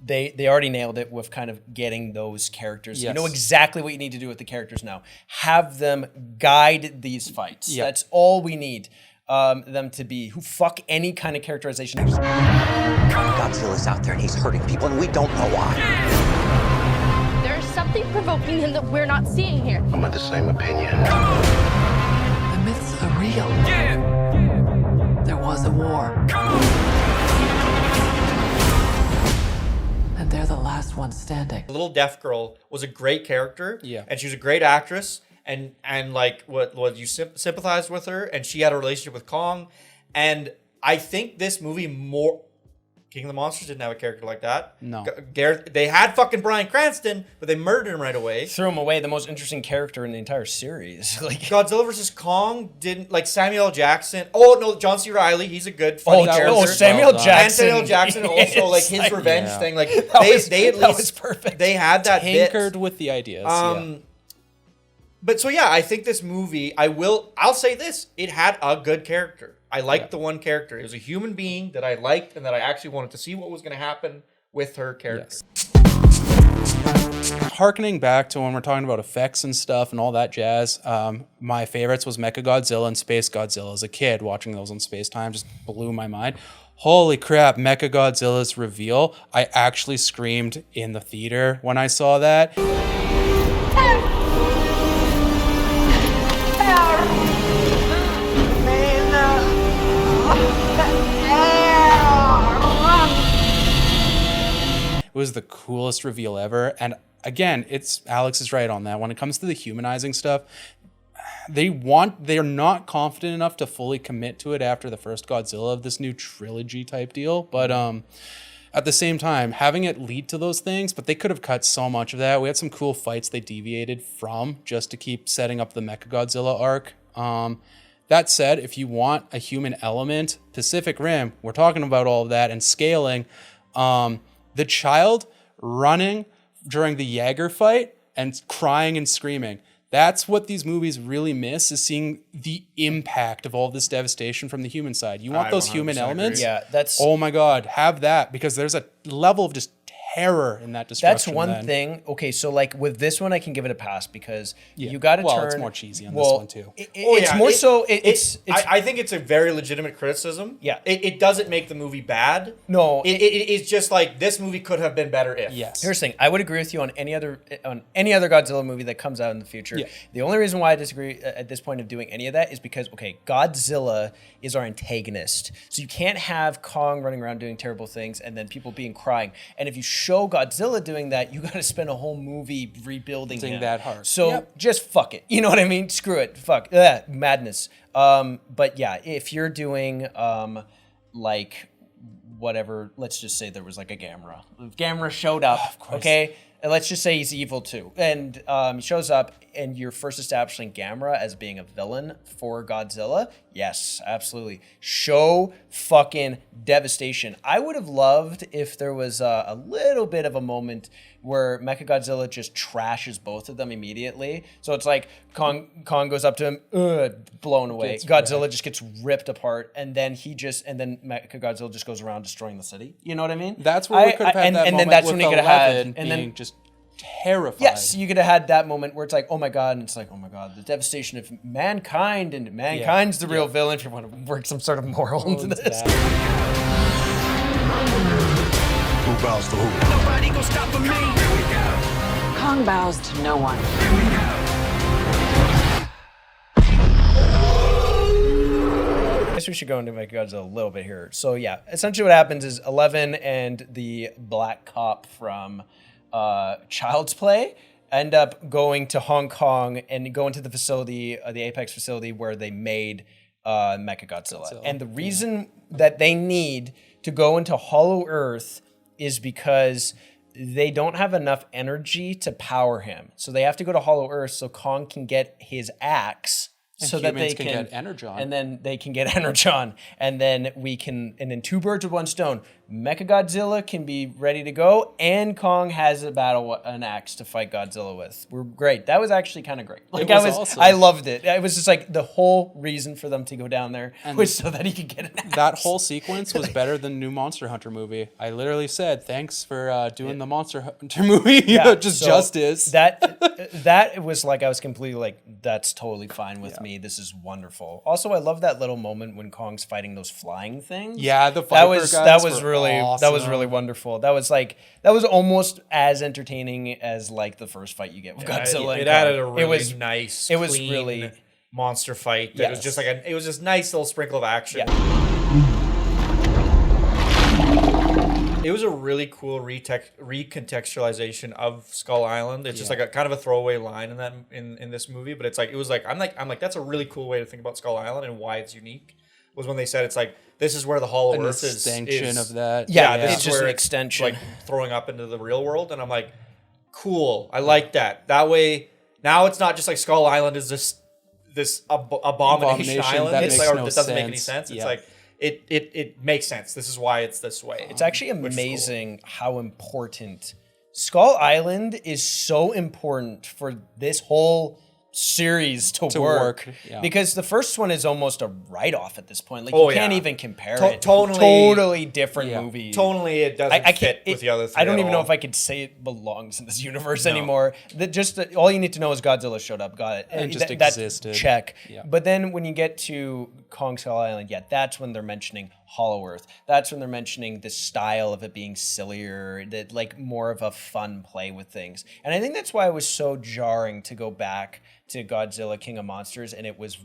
Speaker 2: they already nailed it with kind of getting those characters. Yes. You know exactly what you need to do with the characters now. Have them guide these fights. Yep. That's all we need them to be. Who fuck any kind of characterization.
Speaker 14: Godzilla's out there and he's hurting people, and we don't know why.
Speaker 15: Something provoking him that we're not seeing here.
Speaker 12: I'm of the same opinion.
Speaker 13: The myths are real. Yeah. There was a war. And they're the last one standing.
Speaker 1: The little deaf girl was a great character.
Speaker 3: Yeah.
Speaker 1: And she was a great actress. And like what you sympathized with her, and she had a relationship with Kong. And I think this movie King of the Monsters didn't have a character like that.
Speaker 3: No.
Speaker 1: They had fucking Bryan Cranston, but they murdered him right away.
Speaker 2: Threw him away, the most interesting character in the entire series. Like
Speaker 1: Godzilla vs. Kong didn't, like, Samuel L. Jackson. Oh, no, John C. Reilly. He's a good, funny character.
Speaker 2: Oh, Samuel Jackson.
Speaker 1: And Samuel Jackson also, like, his revenge thing. Like, they at least,
Speaker 2: that was perfect.
Speaker 1: They had that
Speaker 3: Tinkered
Speaker 1: bit.
Speaker 3: with the ideas.
Speaker 1: But so, yeah, I think this movie, I'll say this. It had a good character. I liked the one character. It was a human being that I liked and that I actually wanted to see what was going to happen with her character.
Speaker 3: Harkening back to when we're talking about effects and stuff and all that jazz, my favorites was Mechagodzilla and Space Godzilla. As a kid, watching those on Space Time just blew my mind. Holy crap, Mechagodzilla's reveal. I actually screamed in the theater when I saw that. It was the coolest reveal ever. And again, Alex is right on that. When it comes to the humanizing stuff, they're not confident enough to fully commit to it after the first Godzilla of this new trilogy type deal. But at the same time, having it lead to those things, but they could have cut so much of that. We had some cool fights they deviated from just to keep setting up the Mechagodzilla arc. That said, if you want a human element, Pacific Rim, we're talking about all of that and scaling. The child running during the Jaeger fight and crying and screaming. That's what these movies really miss, is seeing the impact of all this devastation from the human side. You want those human elements?
Speaker 2: Yeah, that's...
Speaker 3: Oh my God, have that, because there's a level of just terror in that destruction.
Speaker 2: That's one thing. Okay, so like with this one, I can give it a pass because you got to turn...
Speaker 3: Well, it's more cheesy on this one too.
Speaker 1: I think it's a very legitimate criticism.
Speaker 2: Yeah.
Speaker 1: It doesn't make the movie bad.
Speaker 2: No.
Speaker 1: It's just like, this movie could have been better if.
Speaker 3: Yes.
Speaker 2: Here's the thing. I would agree with you on any other Godzilla movie that comes out in the future.
Speaker 3: Yeah.
Speaker 2: The only reason why I disagree at this point of doing any of that is because, okay, Godzilla is our antagonist. So you can't have Kong running around doing terrible things and then people being crying. And if you show Godzilla doing that, you got to spend a whole movie rebuilding him.
Speaker 3: that hard.
Speaker 2: So just fuck it. You know what I mean? Screw it. Fuck. Madness. But yeah, if you're doing like whatever, let's just say there was like a Gamera. If Gamera showed up, okay? And let's just say he's evil too. And he shows up and you're first establishing Gamera as being a villain for Godzilla. Yes, absolutely. Show fucking devastation. I would have loved if there was a little bit of a moment where Mechagodzilla just trashes both of them immediately. So it's like Kong goes up to him, blown away. Godzilla just gets ripped apart, and then Mechagodzilla just goes around destroying the city. You know what I mean?
Speaker 3: That's where we could have had that moment with Eleven being just terrified.
Speaker 2: Yes, you could have had that moment where it's like, oh my God, and it's like, oh my God, the devastation of mankind, and mankind's the real villain, if you want to work some sort of moral into this.
Speaker 12: Who bows to who?
Speaker 4: Nobody gonna stop me. Here we go.
Speaker 13: Kong bows to no one.
Speaker 2: I guess we should go into Mechagodzilla a little bit here. So yeah, essentially what happens is 11 and the black cop from Child's Play end up going to Hong Kong and go into the facility, the Apex facility where they made Mechagodzilla. And the reason that they need to go into Hollow Earth is because they don't have enough energy to power him. So they have to go to Hollow Earth so Kong can get his axe. So that they can
Speaker 3: get Energon.
Speaker 2: And then they can get Energon. And then then two birds with one stone. Mechagodzilla can be ready to go, and Kong has an axe to fight Godzilla with. We're great. That was actually kind of great. Like
Speaker 3: awesome.
Speaker 2: I loved it. It was just like the whole reason for them to go down there was so that he could get an axe.
Speaker 3: That whole sequence was better than the new Monster Hunter movie. I literally said, thanks for doing the Monster Hunter movie. Justice.
Speaker 2: That was like, I was completely like, that's totally fine with me. This is wonderful. Also, I love that little moment when Kong's fighting those flying things.
Speaker 3: Yeah, the Viper guys
Speaker 2: that was really
Speaker 3: awesome.
Speaker 2: That was really wonderful. That was almost as entertaining as like the first fight you get with Godzilla.
Speaker 1: It added a really nice,
Speaker 2: it was
Speaker 1: clean
Speaker 2: really
Speaker 1: monster fight. That was just like it was just nice little sprinkle of action. It was a really cool recontextualization of Skull Island. It's just like a kind of a throwaway line in this movie, but I'm like that's a really cool way to think about Skull Island and why it's unique. was when they said it's like this is where the Hollow
Speaker 3: An
Speaker 1: Earth
Speaker 3: extension of that.
Speaker 1: Yeah,
Speaker 2: it's
Speaker 1: this is
Speaker 2: just
Speaker 1: where
Speaker 2: an
Speaker 1: it's,
Speaker 2: extension.
Speaker 1: like throwing up into the real world, and I'm like, cool. I like that. That way, now it's not just like Skull Island is this abomination island.
Speaker 3: That
Speaker 1: It's
Speaker 3: makes
Speaker 1: like, or
Speaker 3: no
Speaker 1: it doesn't make any
Speaker 3: sense.
Speaker 1: sense. It's
Speaker 3: Yeah.
Speaker 1: like it makes sense. This is why it's this way.
Speaker 2: It's actually
Speaker 1: which is cool.
Speaker 2: amazing how important Skull Island is so important for this whole series to work.
Speaker 3: Yeah.
Speaker 2: Because the first one is almost a write-off at this point. Like
Speaker 1: Oh,
Speaker 2: you can't
Speaker 1: yeah.
Speaker 2: even compare it.
Speaker 1: Totally
Speaker 2: different movie.
Speaker 1: Tonally, it doesn't fit with the other three.
Speaker 2: I don't
Speaker 1: at
Speaker 2: even know
Speaker 1: all.
Speaker 2: if I could say it belongs in this universe anymore. All you need to know is Godzilla showed up, got it,
Speaker 3: And just
Speaker 2: that
Speaker 3: existed.
Speaker 2: check.
Speaker 3: Yeah.
Speaker 2: But then when you get to Kong Skull Island, that's when they're mentioning Hollow Earth. That's when they're mentioning the style of it being sillier, that like more of a fun play with things. And I think that's why it was so jarring to go back to Godzilla King of Monsters, and it was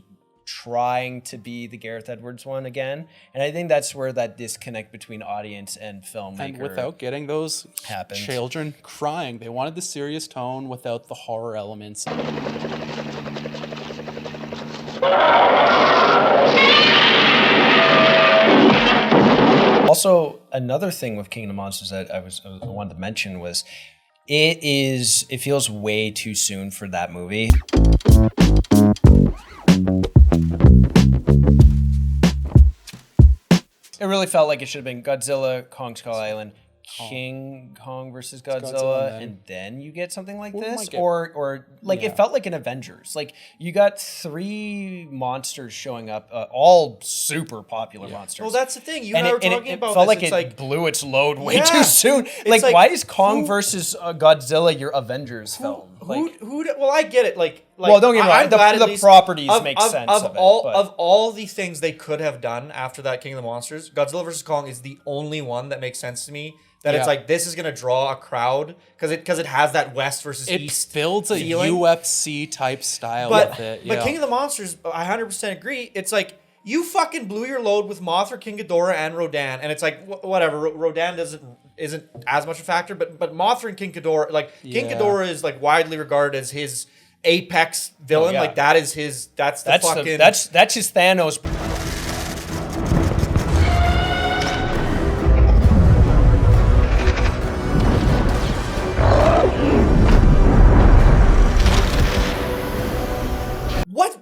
Speaker 2: trying to be the Gareth Edwards one again. And I think that's where that disconnect between audience and filmmaker
Speaker 3: And without getting those
Speaker 2: happened.
Speaker 3: children crying, they wanted the serious tone without the horror elements.
Speaker 2: Also, another thing with King of Monsters that I wanted to mention was it feels way too soon for that movie. It really felt like it should have been Godzilla, Kong Skull Island, King Kong versus Godzilla, and then you get something like this, or like it felt like an Avengers. Like you got 3 monsters showing up, all super popular monsters.
Speaker 1: Well, that's the thing. You and I were talking
Speaker 2: it
Speaker 1: about
Speaker 2: felt
Speaker 1: this.
Speaker 2: like
Speaker 1: It's
Speaker 2: it blew its load way
Speaker 1: Yeah.
Speaker 2: too soon.
Speaker 1: It's
Speaker 2: Like, why is Kong versus Godzilla your Avengers film?
Speaker 1: Well, I get it.
Speaker 2: Well, don't get me wrong.
Speaker 1: I'm glad at
Speaker 2: The
Speaker 1: least
Speaker 2: properties
Speaker 1: of,
Speaker 2: make
Speaker 1: of,
Speaker 2: sense
Speaker 1: of
Speaker 2: of it,
Speaker 1: all
Speaker 2: but-
Speaker 1: of all the things they could have done after that King of the Monsters. Godzilla vs Kong is the only one that makes sense to me. That it's like this is gonna draw a crowd because it has that West versus East.
Speaker 3: It builds a
Speaker 1: feeling.
Speaker 3: UFC type style
Speaker 1: But
Speaker 3: with it.
Speaker 1: but King of the Monsters, I 100% agree. It's like you fucking blew your load with Mothra, King Ghidorah, and Rodan, and it's like whatever. Rodan isn't as much a factor, but Mothra and King Ghidorah, like King Ghidorah is like widely regarded as his apex villain. Like that is his. That's his
Speaker 2: Thanos.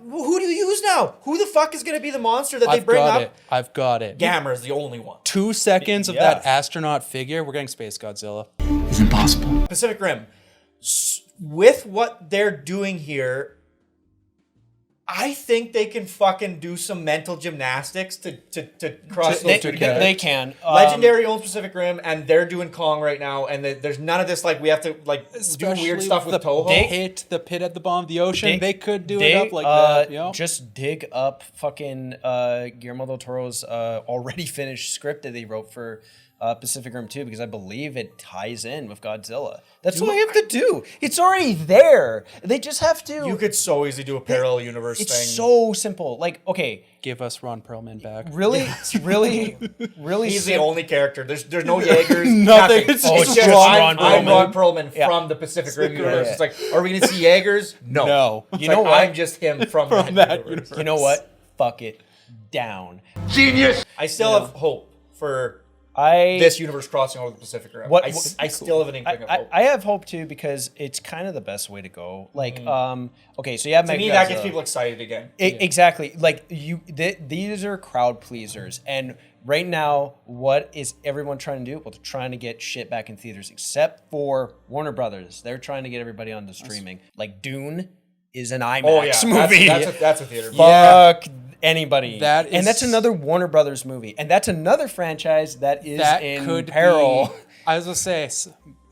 Speaker 1: Who do you use now? Who the fuck is going to be the monster that they bring up?
Speaker 3: I've got it.
Speaker 1: Gamera is the only one.
Speaker 3: 2 seconds of that astronaut figure, we're getting Space Godzilla.
Speaker 10: It's impossible.
Speaker 1: Pacific Rim. With what they're doing here, I think they can fucking do some mental gymnastics to cross those two together.
Speaker 2: They can.
Speaker 1: Legendary owns Pacific Rim, and they're doing Kong right now, and there's none of this like we have to like do weird stuff with Toho.
Speaker 3: The pit at the bottom of the ocean, they could do it up like that. You know?
Speaker 2: Just dig up fucking Guillermo del Toro's already finished script that they wrote for Pacific Rim 2, because I believe it ties in with Godzilla. That's all you have to do. It's already there. They just have to.
Speaker 1: You could so easily do a parallel universe thing.
Speaker 2: It's so simple. Like, okay.
Speaker 3: Give us Ron Perlman back.
Speaker 2: Really?
Speaker 1: He's the only character. There's no Jaegers.
Speaker 3: Nothing.
Speaker 1: It's
Speaker 3: just
Speaker 1: just
Speaker 3: Ron
Speaker 1: I'm
Speaker 3: Perlman.
Speaker 1: Ron Perlman from the Pacific Rim universe. It's like, are we going to see Jaegers? No.
Speaker 2: You know what?
Speaker 1: I'm just him from that universe.
Speaker 2: You know what? Fuck it. Down.
Speaker 1: Genius. I still have hope for this universe crossing over the Pacific Rim. I still have an inkling of hope.
Speaker 2: I have hope too, because it's kind of the best way to go. Like, okay, so you have
Speaker 1: to me, that gets people excited again.
Speaker 2: Exactly. Like these are crowd pleasers, and right now, what is everyone trying to do? Well, they're trying to get shit back in theaters, except for Warner Brothers. They're trying to get everybody on the streaming. Like Dune is an IMAX movie.
Speaker 1: That's a theater.
Speaker 2: Fuck anybody.
Speaker 3: And
Speaker 2: that's another Warner Brothers movie, and that's another franchise that is in peril.
Speaker 3: I was gonna say,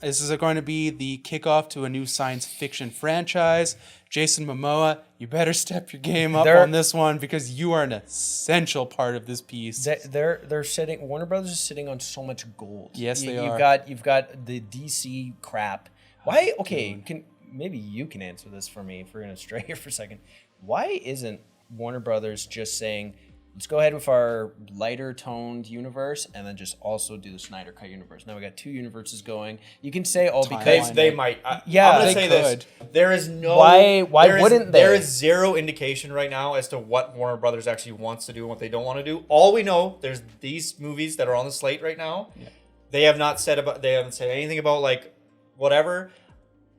Speaker 3: this is going to be the kickoff to a new science fiction franchise. Jason Momoa, you better step your game up on this one, because you are an essential part of this piece.
Speaker 2: They're sitting. Warner Brothers is sitting on so much gold.
Speaker 3: Yes, they are.
Speaker 2: You've got the DC crap. Why? Okay, maybe you can answer this for me if we're gonna stray here for a second. Why isn't Warner Brothers just saying, let's go ahead with our lighter toned universe and then just also do the Snyder Cut universe. Now we got 2 universes going. You can say, because
Speaker 1: they might.
Speaker 2: Yeah,
Speaker 1: I'm gonna say this. There is no.
Speaker 2: Why wouldn't they?
Speaker 1: There is zero indication right now as to what Warner Brothers actually wants to do and what they don't want to do. All we know, there's these movies that are on the slate right now. Yeah. They haven't said anything about like whatever.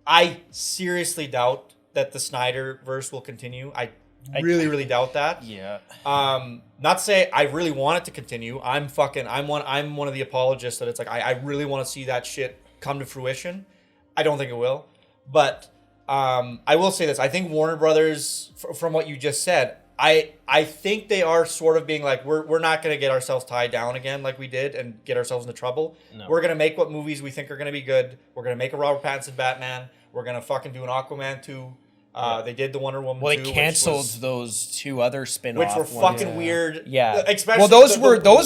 Speaker 1: I seriously doubt that the Snyderverse will continue. I really doubt that.
Speaker 2: Yeah.
Speaker 1: Not to say I really want it to continue. I'm one of the apologists that it's like I really want to see that shit come to fruition. I don't think it will. But I will say this. I think Warner Brothers, from what you just said, I think they are sort of being like, we're not going to get ourselves tied down again like we did and get ourselves into trouble. No. We're going to make what movies we think are going to be good. We're going to make a Robert Pattinson Batman. We're going to fucking do an Aquaman 2. They did the Wonder Woman 2.
Speaker 2: Well, they canceled those 2 other spin-off
Speaker 1: which were fucking weird.
Speaker 2: Yeah.
Speaker 1: Especially
Speaker 2: those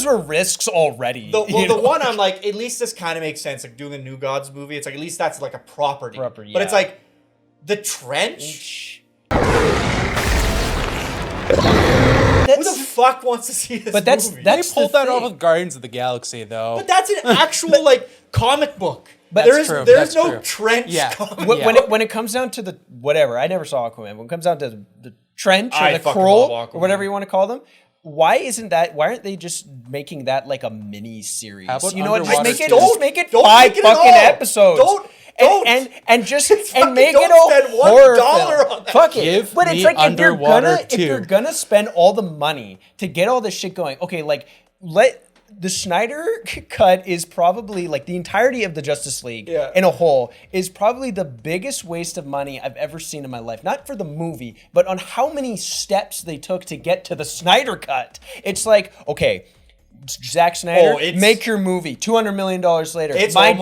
Speaker 2: were risks already.
Speaker 1: The one I'm like, at least this kind of makes sense. Like doing a New Gods movie, it's like at least that's like a property. But it's like The Trench. Who the fuck wants to see this movie?
Speaker 3: They pulled that off with Guardians of the Galaxy, though.
Speaker 1: But that's an actual like comic book.
Speaker 2: But
Speaker 1: there's no Trench.
Speaker 2: Yeah.
Speaker 1: comic.
Speaker 2: When it comes down to the whatever, I never saw Aquaman. When it comes down to the Trench or the Kroll or whatever you want to call them, why aren't they just making that like a mini series?
Speaker 3: How about
Speaker 2: you know what? Just make it
Speaker 1: don't
Speaker 2: 5
Speaker 1: make it
Speaker 2: fucking
Speaker 1: episodes.
Speaker 2: Don't and just and make
Speaker 1: don't
Speaker 2: it
Speaker 1: spend
Speaker 2: a horror
Speaker 1: $1
Speaker 2: film.
Speaker 1: on that.
Speaker 2: Fuck it. But it's like if
Speaker 3: too.
Speaker 2: you're gonna spend all the money to get all this shit going, okay, like the Snyder Cut is probably like the entirety of the Justice League in a whole is probably the biggest waste of money I've ever seen in my life. Not for the movie, but on how many steps they took to get to the Snyder Cut. It's like, okay, Zack Snyder, make your movie. $200 million later. It's like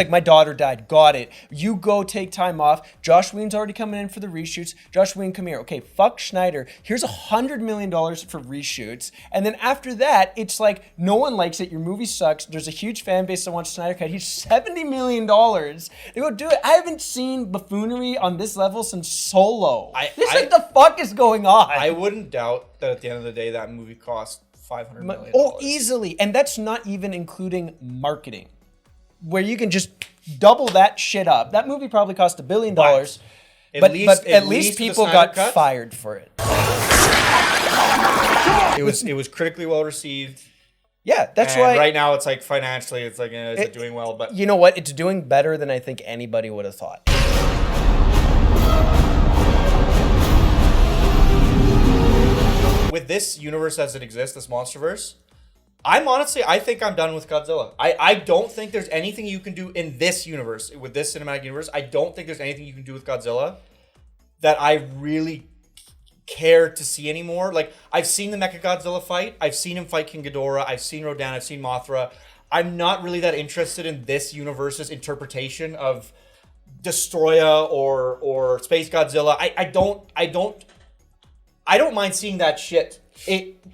Speaker 2: my daughter died. Got it. You go take time off. Josh Whedon's already coming in for the reshoots. Josh Whedon, come here. Okay, fuck Schneider. Here's $100 million for reshoots. And then after that, it's like no one likes it. Your movie sucks. There's a huge fan base that wants Snyder Cut. He's $70 million. They go do it. I haven't seen buffoonery on this level since Solo. What the fuck is going on?
Speaker 1: I wouldn't doubt that at the end of the day, that movie cost $500 million.
Speaker 2: Oh, easily. And that's not even including marketing, where you can just double that shit up. That movie probably cost $1 billion. But at least people got fired for it.
Speaker 1: It was critically well received.
Speaker 2: Yeah, that's
Speaker 1: and
Speaker 2: why.
Speaker 1: Right now, it's like financially, it's like, is it doing well? But
Speaker 2: you know what? It's doing better than I think anybody would have thought.
Speaker 1: With this universe as it exists, this MonsterVerse, I think I'm done with Godzilla. I don't think there's anything you can do in this universe, with this cinematic universe. I don't think there's anything you can do with Godzilla that I really care to see anymore. Like, I've seen the Mechagodzilla fight. I've seen him fight King Ghidorah. I've seen Rodan. I've seen Mothra. I'm not really that interested in this universe's interpretation of Destroya or Space Godzilla. I don't mind seeing that shit.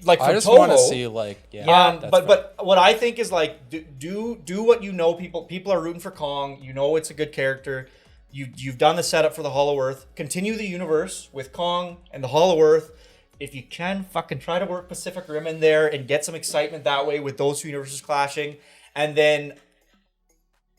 Speaker 1: Like for
Speaker 3: I just
Speaker 1: Toho,
Speaker 3: want to see
Speaker 1: but what I think is like do what you know. People are rooting for Kong. You know it's a good character. You've done the setup for the Hollow Earth. Continue the universe with Kong and the Hollow Earth. If you can, fucking try to work Pacific Rim in there and get some excitement that way with those two universes clashing. And then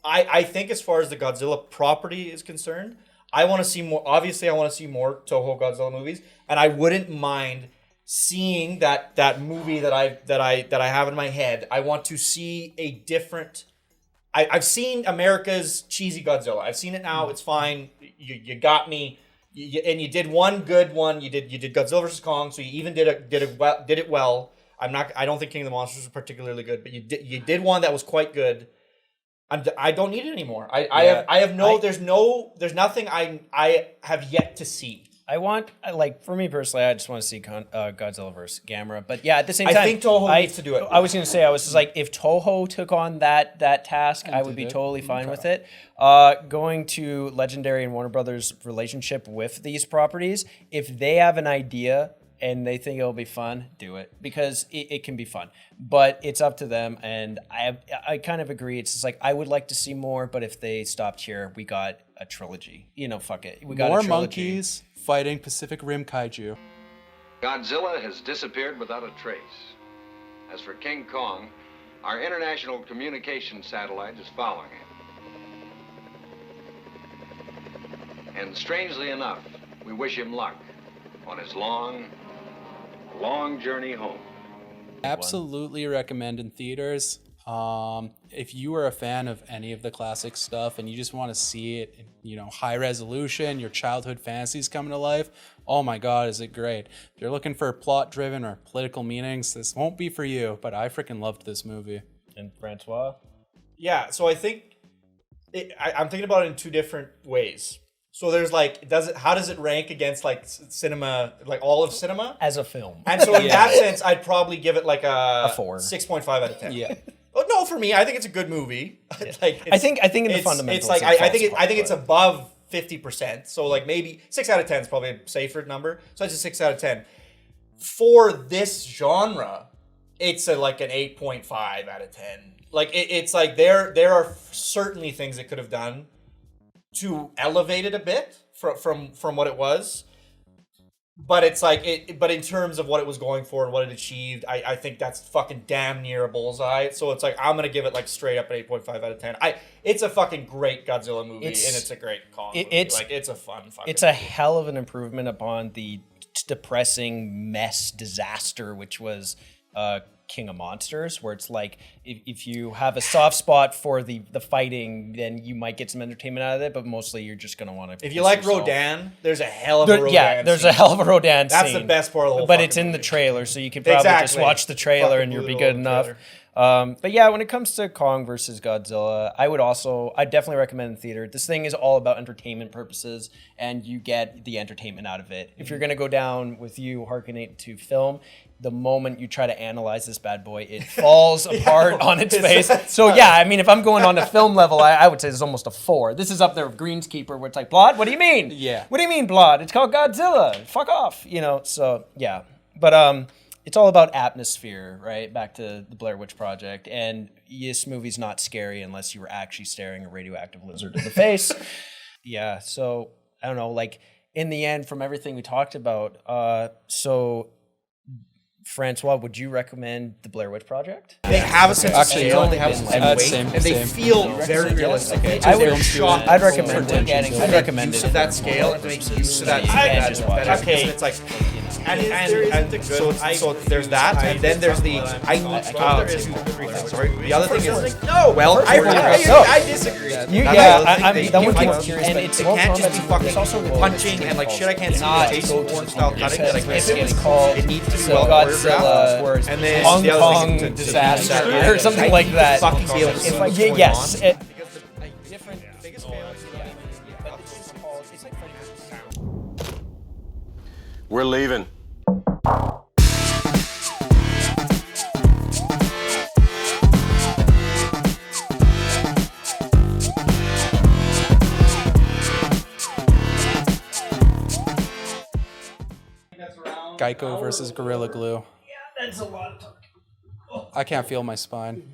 Speaker 1: I think as far as the Godzilla property is concerned, I want to see more. Obviously, I want to see more Toho Godzilla movies, and I wouldn't mind seeing that movie that I have in my head. I want to see a different. I've seen America's cheesy Godzilla. I've seen it now. It's fine. You got me. And you did one good one. You did Godzilla vs. Kong. So you even did it well. I don't think King of the Monsters was particularly good, but you did one that was quite good. I don't need it anymore. There's nothing I have yet to see.
Speaker 2: I want, like, for me personally, I just want to see Godzilla vs. Gamera. But yeah, at the same time,
Speaker 1: I think Toho needs to do it.
Speaker 2: I was going to say, I was just like, if Toho took on that task, I would be totally fine with it. Going to Legendary and Warner Brothers' relationship with these properties, if they have an idea and they think it'll be fun, do it, because it can be fun. But it's up to them, and I kind of agree. It's just like, I would like to see more, but if they stopped here, we got a trilogy. You know, fuck it. We got
Speaker 3: more
Speaker 2: a trilogy.
Speaker 3: monkeys fighting Pacific Rim kaiju.
Speaker 16: Godzilla has disappeared without a trace. As for King Kong, our international communication satellite is following him. And strangely enough, we wish him luck on his long, long journey home.
Speaker 3: Absolutely recommend in theaters. If you are a fan of any of the classic stuff and you just want to see it in, you know, high resolution, your childhood fantasies coming to life, oh my God, is it great. If you're looking for plot driven or political meanings, this won't be for you, but I freaking loved this movie.
Speaker 2: And Francois?
Speaker 1: Yeah, so I think I'm thinking about it in two different ways. So there's like, how does it rank against like cinema, like all of cinema?
Speaker 2: As a film.
Speaker 1: And so in that sense, I'd probably give it like a
Speaker 2: 4.
Speaker 1: 6.5 out of 10.
Speaker 3: Yeah.
Speaker 1: But no, for me, I think it's a good movie.
Speaker 2: Like, I think in the fundamentals,
Speaker 1: it's like I think it's above 50%. So like maybe 6 out of 10 is probably a safer number. So it's a 6 out of 10. For this genre, it's like an 8.5 out of 10. Like it's like there are certainly things it could have done to elevate it a bit from what it was. But it's like but in terms of what it was going for and what it achieved, I think that's fucking damn near a bullseye. So it's like I'm gonna give it like straight up an 8.5 out of 10. It's a fucking great Godzilla movie, and it's a great Kong movie. It's a fun fucking
Speaker 2: It's a hell of an improvement upon the depressing mess disaster, which was King of Monsters, where it's like if you have a soft spot for the fighting, then you might get some entertainment out of it, but mostly you're just gonna want to.
Speaker 1: If you like Rodan, there's a hell of a Rodan.
Speaker 2: Yeah, there's a hell of a Rodan scene.
Speaker 1: That's the best part of the whole.
Speaker 2: But it's in the trailer, so you can probably just watch the trailer and you'll be good enough. But yeah, when it comes to Kong versus Godzilla, I'd definitely recommend in theater. This thing is all about entertainment purposes, and you get the entertainment out of it. If you're gonna go down with you hearkening to film, the moment you try to analyze this bad boy, it falls apart on its face. So yeah, I mean, if I'm going on a film level, I would say it's almost a 4. This is up there with Greenskeeper, where it's like, Blood? What do you mean?
Speaker 3: Yeah.
Speaker 2: What do you mean, Blood? It's called Godzilla. Fuck off. You know, so yeah. But it's all about atmosphere, right? Back to the Blair Witch Project. And this movie's not scary unless you were actually staring a radioactive lizard in the face. Yeah, so I don't know, like in the end, from everything we talked about, so Francois, would you recommend the Blair Witch Project?
Speaker 1: They have a sense of scale, they have a sense of weight, and they feel very realistic.
Speaker 2: I'd recommend it. I'd recommend
Speaker 1: use
Speaker 2: it.
Speaker 1: Of that scale and to make use of that. Okay, it's like, so there's that, and then there's the sorry. The other thing is no. Well, I disagree.
Speaker 2: And it
Speaker 1: can't just be fucking punching and like shit. I can't see the Jason Bourne style cutting. It needs to be well choreographed. And then
Speaker 2: Hong Kong disaster or something like that. Yes.
Speaker 17: We're leaving.
Speaker 3: Geico versus Gorilla Glue.
Speaker 1: Yeah, that's a lot of talking.
Speaker 3: I can't feel my spine.